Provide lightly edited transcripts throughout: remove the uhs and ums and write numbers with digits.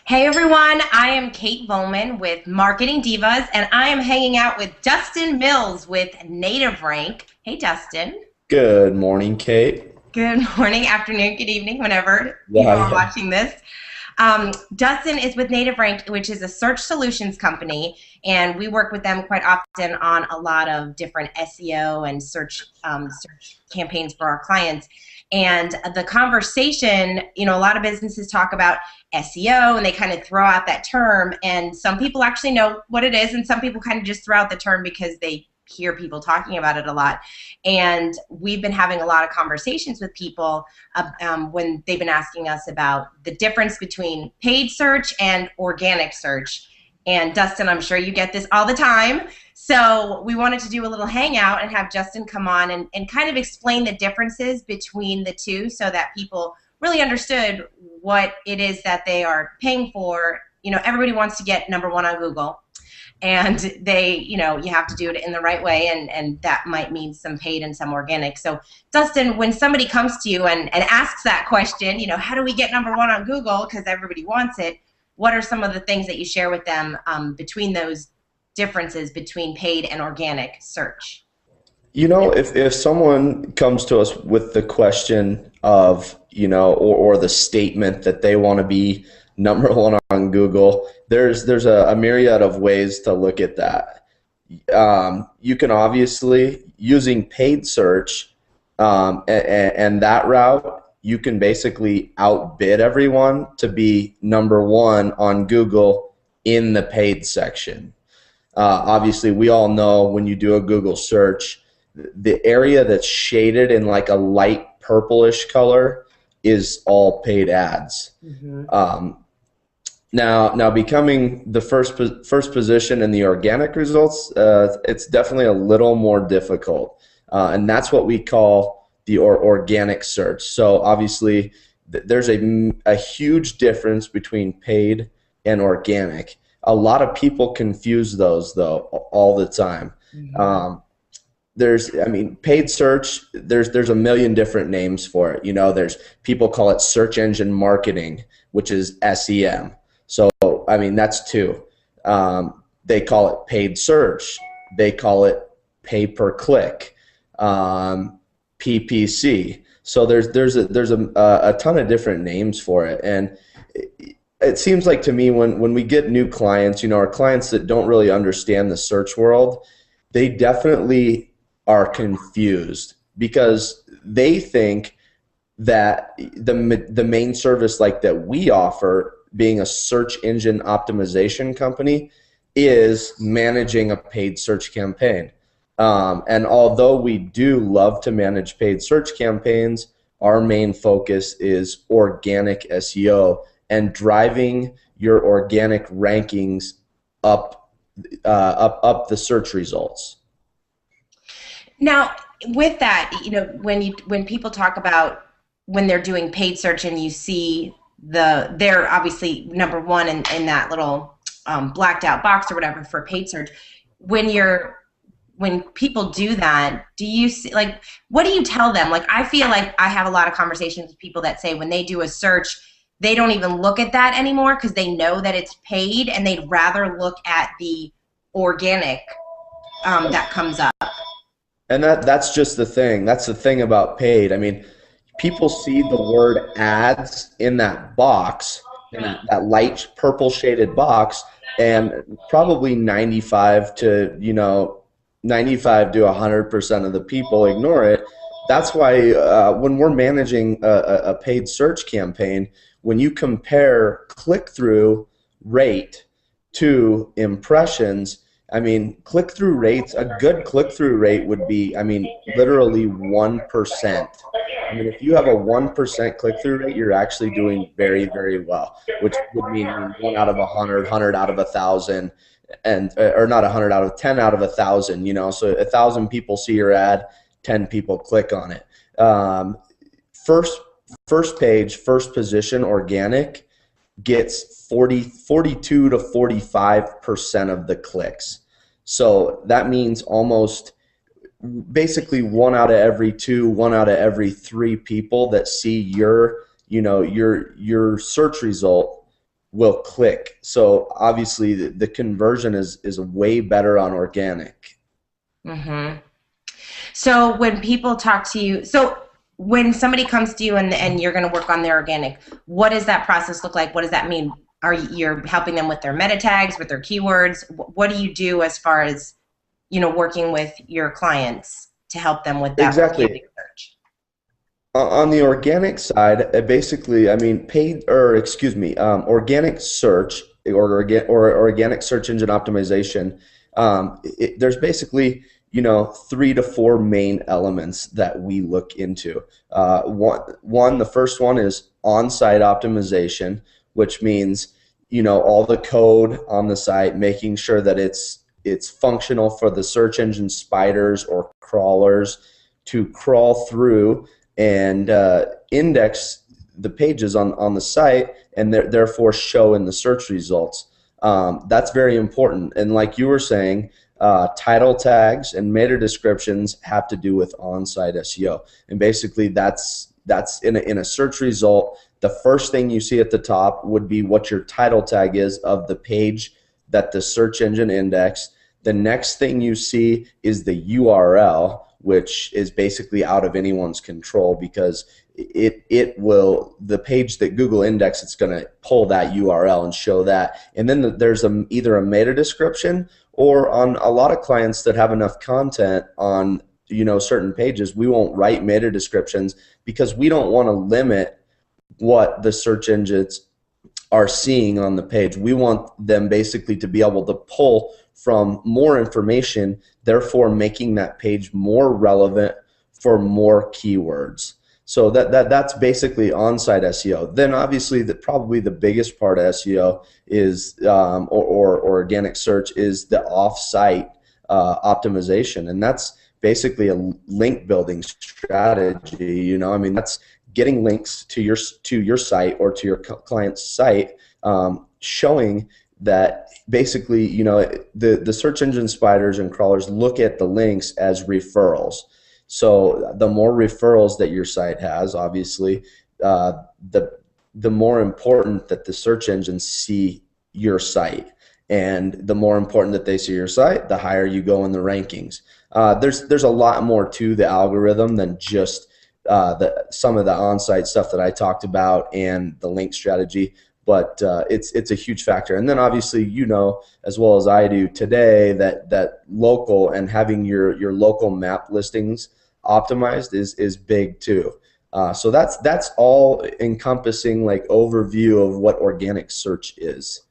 Hey everyone, I am Kate Volman with Marketing Divas, and I am hanging out with Dustin Mills with Native Rank. Hey Dustin. Good morning, Kate. Good morning, afternoon, good evening, whenever you Yeah, are yeah. watching this. Dustin is with Native Rank, which is a search solutions company, and we work with them quite often on a lot of different SEO and search campaigns for our clients. And the conversation, a lot of businesses talk about SEO and they kind of throw out that term, and some people actually know what it is, and some people kind of just throw out the term because they hear people talking about it a lot. And we've been having a lot of conversations with people when they've been asking us about the difference between paid search and organic search. And Dustin, I'm sure you get this all the time. So we wanted to do a little hangout and have Justin come on and kind of explain the differences between the two so that people really understood what it is that they are paying for. Everybody wants to get number one on Google, and you have to do it in the right way, and that might mean some paid and some organic. So Dustin, when somebody comes to you and asks that question, how do we get number one on Google, because everybody wants it, what are some of the things that you share with them between those differences between paid and organic search? If someone comes to us with the question of, or the statement that they want to be number one on Google, there's a myriad of ways to look at that. You can obviously, using paid search, and that route, you can basically outbid everyone to be number one on Google in the paid section. Obviously, we all know when you do a Google search, the area that's shaded in like a light purplish color is all paid ads. Mm-hmm. Now becoming the first position in the organic results, it's definitely a little more difficult, and that's what we call the organic search. So obviously, there's a huge difference between paid and organic. A lot of people confuse those though all the time. Mm-hmm. Paid search, there's a million different names for it. There's people call it search engine marketing, which is SEM. So, that's two. They call it paid search. They call it pay per click, PPC. So there's a ton of different names for it. And it seems like to me when we get new clients, our clients that don't really understand the search world, they definitely are confused because they think that the main service like that we offer, being a search engine optimization company, is managing a paid search campaign. And although we do love to manage paid search campaigns, our main focus is organic SEO and driving your organic rankings up, up the search results. Now, with that, when people talk about when they're doing paid search and you see they're obviously number one in that little blacked out box or whatever for paid search. When people do that, do you see, like, what do you tell them? Like, I feel like I have a lot of conversations with people that say when they do a search, they don't even look at that anymore because they know that it's paid, and they'd rather look at the organic that comes up. And that's just the thing. That's the thing about paid. People see the word ads in that box, in that light purple shaded box, and probably 95 to 100% of the people ignore it. That's why when we're managing a paid search campaign, when you compare click-through rate to impressions, click-through rates, a good click-through rate would be, literally 1%. If you have a 1% click-through rate, you're actually doing very, very well, which would mean 1 out of 100, 100 out of 1,000, and or not 100 out of 10 out of 1,000. So 1,000 people see your ad, 10 people click on it. First page, first position, organic gets 42 to 45% of the clicks. So that means almost basically 1 out of every 2, 1 out of every 3 people that see your search result will click. So obviously the conversion is way better on organic. Mm-hmm. So when people talk to you, so when somebody comes to you and you're going to work on their organic, what does that process look like? What does that mean? Are you helping them with their meta tags, with their keywords? What do you do as far as, working with your clients to help them with that Exactly. organic search? On the organic side, basically, I mean, organic search or organic search engine optimization. There's basically, 3 to 4 main elements that we look into. The first one is on-site optimization, which means, all the code on the site, making sure that it's functional for the search engine spiders or crawlers to crawl through and index the pages on the site and therefore show in the search results. That's very important. And like you were saying, title tags and meta descriptions have to do with on-site SEO. And basically that's in a search result, the first thing you see at the top would be what your title tag is of the page that the search engine indexed. The next thing you see is the URL, which is basically out of anyone's control because the page that Google indexed, it's going to pull that URL and show that. And then there's either a meta description, or on a lot of clients that have enough content on certain pages, we won't write meta descriptions because we don't want to limit what the search engines are seeing on the page. We want them basically to be able to pull from more information, therefore making that page more relevant for more keywords. So that's basically on-site SEO. Then obviously probably the biggest part of SEO is or organic search is the off-site optimization, and that's basically a link building strategy. I mean, that's getting links to your site or to your client's site, showing that basically, the search engine spiders and crawlers look at the links as referrals. So the more referrals that your site has, obviously, the more important that the search engines see your site. And the more important that they see your site, the higher you go in the rankings. There's a lot more to the algorithm than just some of the on-site stuff that I talked about and the link strategy, but it's a huge factor. And then obviously, as well as I do today, that local and having your local map listings optimized is big too. So that's all encompassing like overview of what organic search is.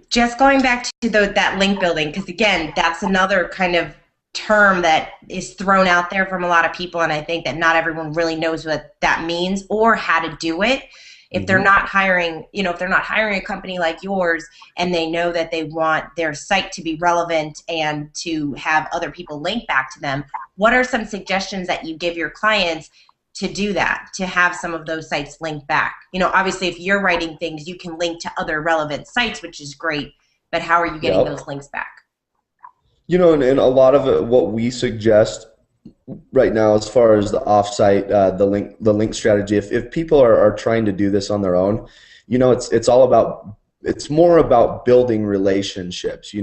Just going back to that link building, because again, that's another kind of term that is thrown out there from a lot of people, and I think that not everyone really knows what that means or how to do it. If they're not hiring, if they're not hiring a company like yours and they know that they want their site to be relevant and to have other people link back to them, what are some suggestions that you give your clients to do that, to have some of those sites linked back? Obviously if you're writing things, you can link to other relevant sites, which is great, but how are you getting those links back? And a lot of it, what we suggest right now, as far as the offsite, the link strategy, if people are trying to do this on their own, it's more about building relationships,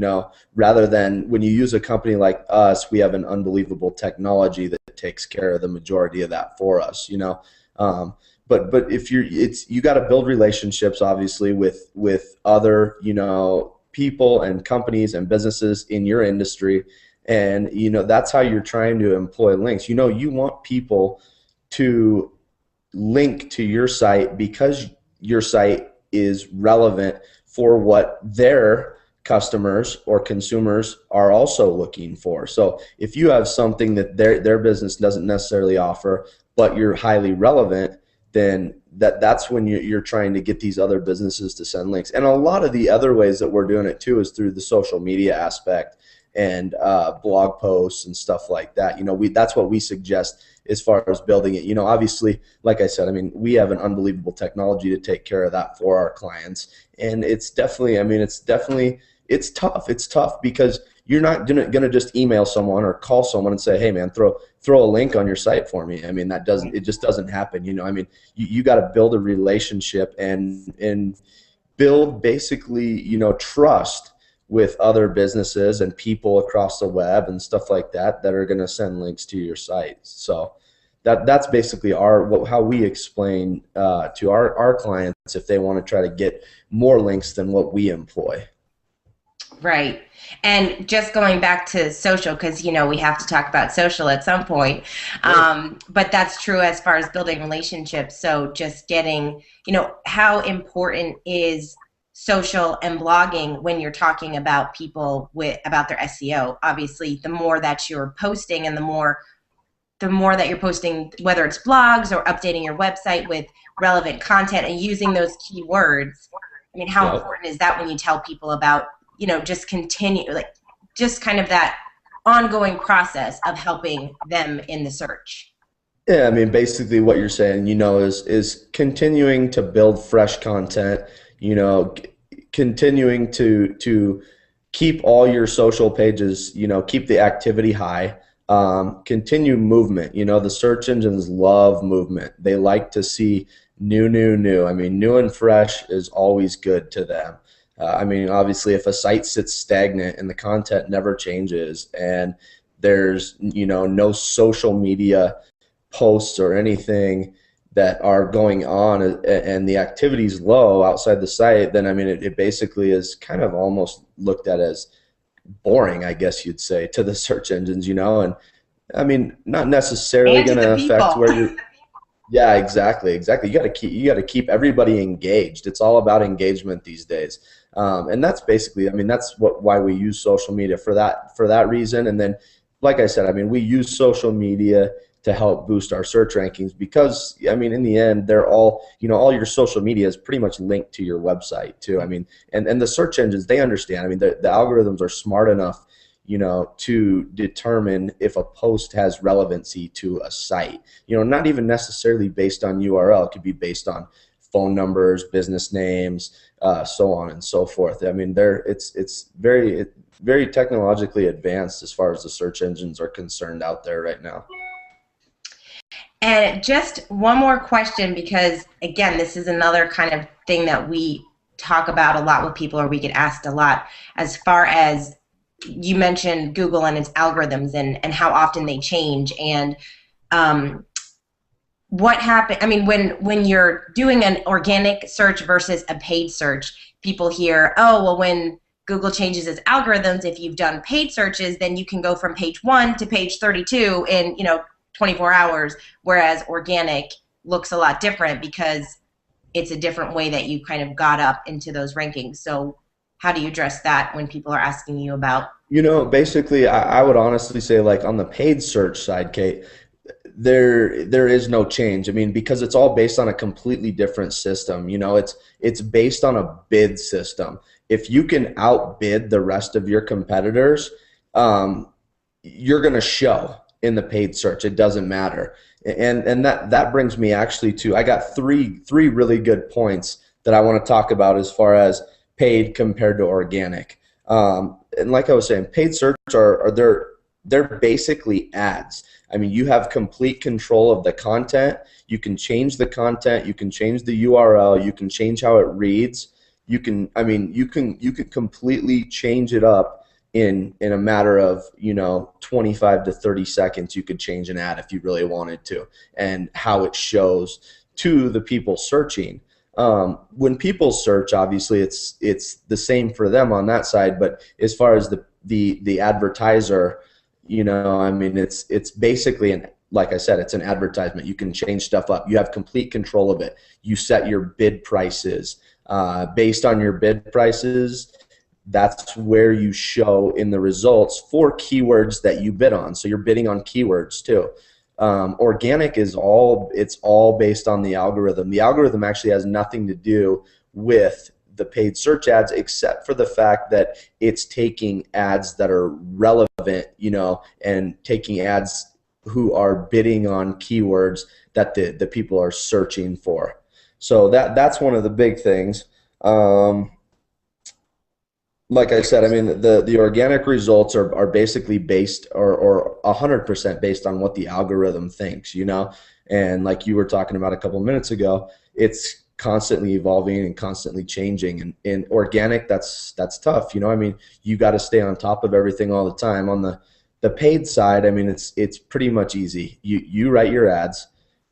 rather than when you use a company like us, we have an unbelievable technology that takes care of the majority of that for us, but if you got to build relationships, obviously, with other, people and companies and businesses in your industry. And, that's how you're trying to employ links. You want people to link to your site because your site is relevant for what their customers or consumers are also looking for. So if you have something that their business doesn't necessarily offer, but you're highly relevant, then that's when you're trying to get these other businesses to send links. And a lot of the other ways that we're doing it too is through the social media aspect and blog posts and stuff like that. That's what we suggest as far as building it. Obviously, like I said, we have an unbelievable technology to take care of that for our clients. And it's definitely, it's tough. It's tough because you're not gonna just email someone or call someone and say, hey man, throw a link on your site for me. It just doesn't happen. You got to build a relationship and build basically, trust with other businesses and people across the web and stuff like that that are going to send links to your site. So that's basically how we explain to our clients if they want to try to get more links than what we employ. Right. And just going back to social, because, we have to talk about social at some point. But that's true as far as building relationships. So just getting, how important is social and blogging when you're talking about people about their SEO? Obviously, the more that you're posting and the more that you're posting, whether it's blogs or updating your website with relevant content and using those keywords. I mean, how important is that when you tell people about, just continue, just kind of that ongoing process of helping them in the search? Yeah, I mean, basically what you're saying, is continuing to build fresh content, continuing to keep all your social pages, keep the activity high, continue movement. The search engines love movement. They like to see new. I mean, new and fresh is always good to them. I mean, obviously, if a site sits stagnant and the content never changes and there's, no social media posts or anything that are going on and the activity is low outside the site, then, I mean, it basically is kind of almost looked at as boring, I guess you'd say, to the search engines, and I mean, not necessarily going to affect where you're. Yeah, exactly. You got to keep everybody engaged. It's all about engagement these days, and that's basically. I mean, that's why we use social media for that reason. And then, like I said, I mean, we use social media to help boost our search rankings because, I mean, in the end, they're all all your social media is pretty much linked to your website too. I mean, and the search engines, they understand. I mean, the algorithms are smart enough to determine if a post has relevancy to a site. Not even necessarily based on URL. It could be based on phone numbers, business names, so on and so forth. I mean, it's very technologically advanced as far as the search engines are concerned out there right now. And just one more question, because again, this is another kind of thing that we talk about a lot with people, or we get asked a lot, as far as you mentioned Google and its algorithms and how often they change, and what happened. I mean, when you're doing an organic search versus a paid search, people hear, oh, well, when Google changes its algorithms, if you've done paid searches, then you can go from page 1 to page 32 in 24 hours, whereas organic looks a lot different because it's a different way that you kind of got up into those rankings. So how do you address that when people are asking you about? Basically, I would honestly say, like, on the paid search side, Kate, there is no change. I mean, because it's all based on a completely different system. It's based on a bid system. If you can outbid the rest of your competitors, you're going to show in the paid search. It doesn't matter. And that brings me actually to, I got three really good points that I want to talk about as far as paid compared to organic. And like I was saying, paid search they're basically ads. I mean, you have complete control of the content. You can change the content. You can change the URL. You can change how it reads. You can completely change it up in a matter of 25 to 30 seconds. You could change an ad if you really wanted to, and how it shows to the people searching. When people search, obviously it's the same for them on that side, but as far as the advertiser, I mean, it's basically like I said, it's an advertisement. You can change stuff up. You have complete control of it. You set your bid prices. Based on your bid prices, that's where you show in the results for keywords that you bid on. So you're bidding on keywords too. Organic it's all based on the algorithm. The algorithm actually has nothing to do with the paid search ads, except for the fact that it's taking ads that are relevant, and taking ads who are bidding on keywords that the people are searching for. So that's one of the big things. Like I said, I mean, the organic results are basically based or 100% based on what the algorithm thinks, and like you were talking about a couple minutes ago, it's constantly evolving and constantly changing. And in organic, that's tough. I mean, you got to stay on top of everything all the time. On the paid side, I mean, it's pretty much easy. You write your ads,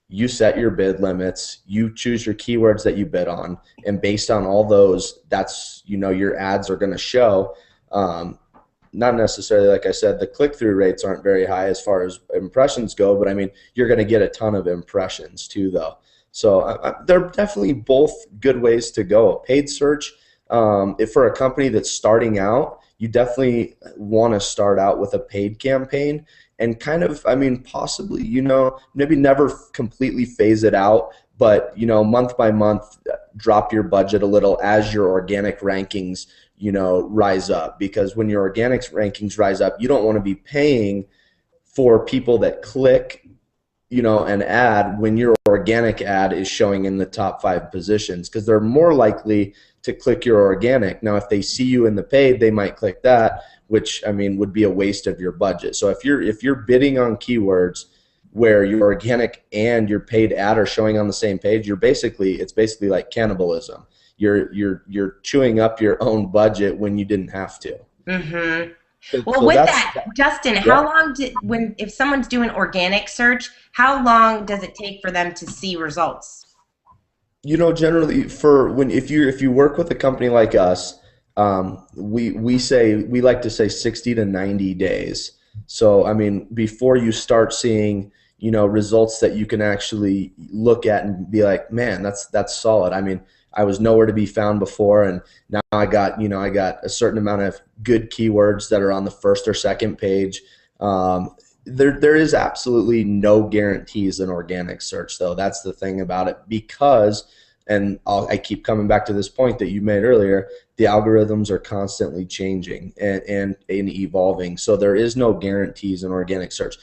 you set your bid limits, you choose your keywords that you bid on, and based on all those, that's your ads are going to show. Not necessarily, like I said, the click-through rates aren't very high as far as impressions go, but I mean, you're going to get a ton of impressions too, though. So they're definitely both good ways to go. Paid search, if for a company that's starting out, you definitely want to start out with a paid campaign and kind of, I mean, possibly, maybe never completely phase it out, but, month by month, drop your budget a little as your organic rankings rise up, because when your organic rankings rise up, you don't want to be paying for people that click, an ad when your organic ad is showing in the top 5 positions, because they're more likely to click your organic. Now, if they see you in the paid, they might click that, which I mean would be a waste of your budget. So if you're bidding on keywords where your organic and your paid ad are showing on the same page, it's basically like cannibalism. You're chewing up your own budget when you didn't have to. Mm-hmm. Well, So with that, Justin, yeah. how long if someone's doing organic search, how long does it take for them to see results? Generally if you work with a company like us, we like to say 60 to 90 days. So I mean, before you start seeing results that you can actually look at and be like, man, that's solid. I mean, I was nowhere to be found before, and now I got a certain amount of good keywords that are on the first or second page. There is absolutely no guarantees in organic search, though. That's the thing about it, because, and I keep coming back to this point that you made earlier, the algorithms are constantly changing and evolving. So there is no guarantees in organic search.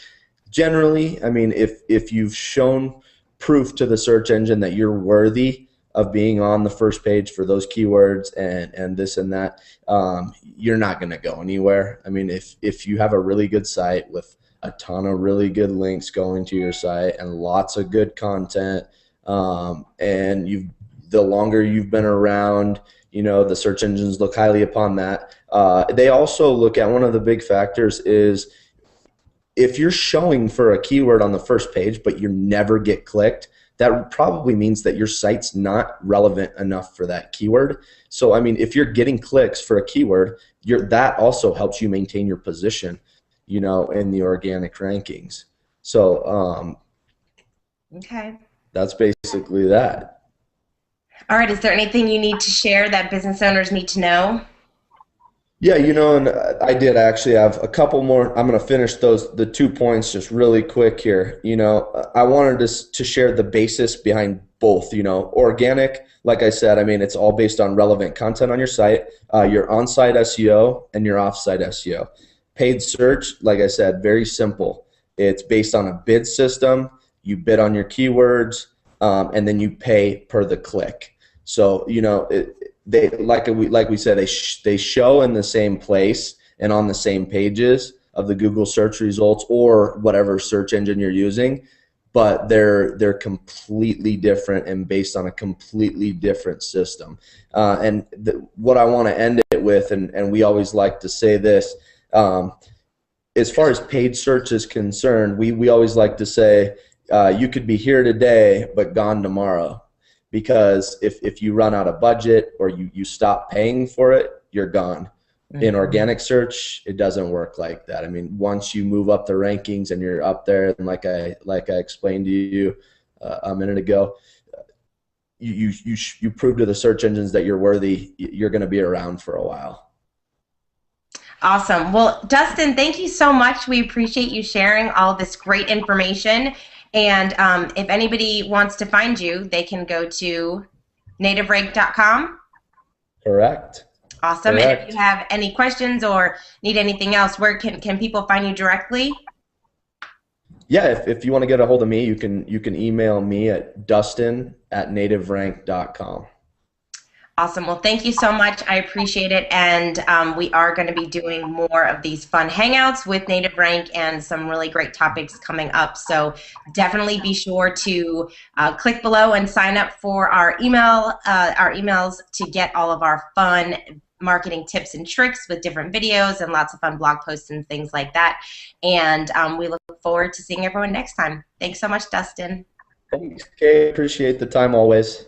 Generally, I mean, if you've shown proof to the search engine that you're worthy of being on the first page for those keywords and this and that, you're not going to go anywhere. I mean, if you have a really good site with a ton of really good links going to your site and lots of good content, and the longer you've been around, the search engines look highly upon that. They also look at, one of the big factors is, if you're showing for a keyword on the first page but you never get clicked, that probably means that your site's not relevant enough for that keyword. So I mean, if you're getting clicks for a keyword, that also helps you maintain your position, in the organic rankings. So Okay. that's basically that. All right. Is there anything you need to share that business owners need to know? Yeah, and I did actually have a couple more. I'm going to finish the 2 points just really quick here. I wanted to share the basis behind both. Organic, like I said, I mean, it's all based on relevant content on your site, your on-site SEO, and your off-site SEO. Paid search, like I said, very simple. It's based on a bid system. You bid on your keywords, and then you pay per the click. So, they like we said, they show in the same place and on the same pages of the Google search results or whatever search engine you're using, but they're completely different and based on a completely different system. What I want to end it with, and we always like to say this, as far as paid search is concerned, we always like to say, you could be here today but gone tomorrow. Because if you run out of budget or you stop paying for it, you're gone. Mm-hmm. In organic search, it doesn't work like that. I mean, once you move up the rankings and you're up there, and like I explained to you a minute ago, you prove to the search engines that you're worthy. You're going to be around for a while. Awesome. Well, Dustin, thank you so much. We appreciate you sharing all this great information. And if anybody wants to find you, they can go to nativerank.com. Correct. Awesome. Correct. And if you have any questions or need anything else, where can people find you directly? Yeah, if you want to get a hold of me, you can email me at dustin@nativerank.com. Awesome. Well, thank you so much. I appreciate it. And we are going to be doing more of these fun hangouts with Native Rank and some really great topics coming up. So definitely be sure to click below and sign up for our emails to get all of our fun marketing tips and tricks with different videos and lots of fun blog posts and things like that. And we look forward to seeing everyone next time. Thanks so much, Dustin. Thanks, Kay. Appreciate the time always.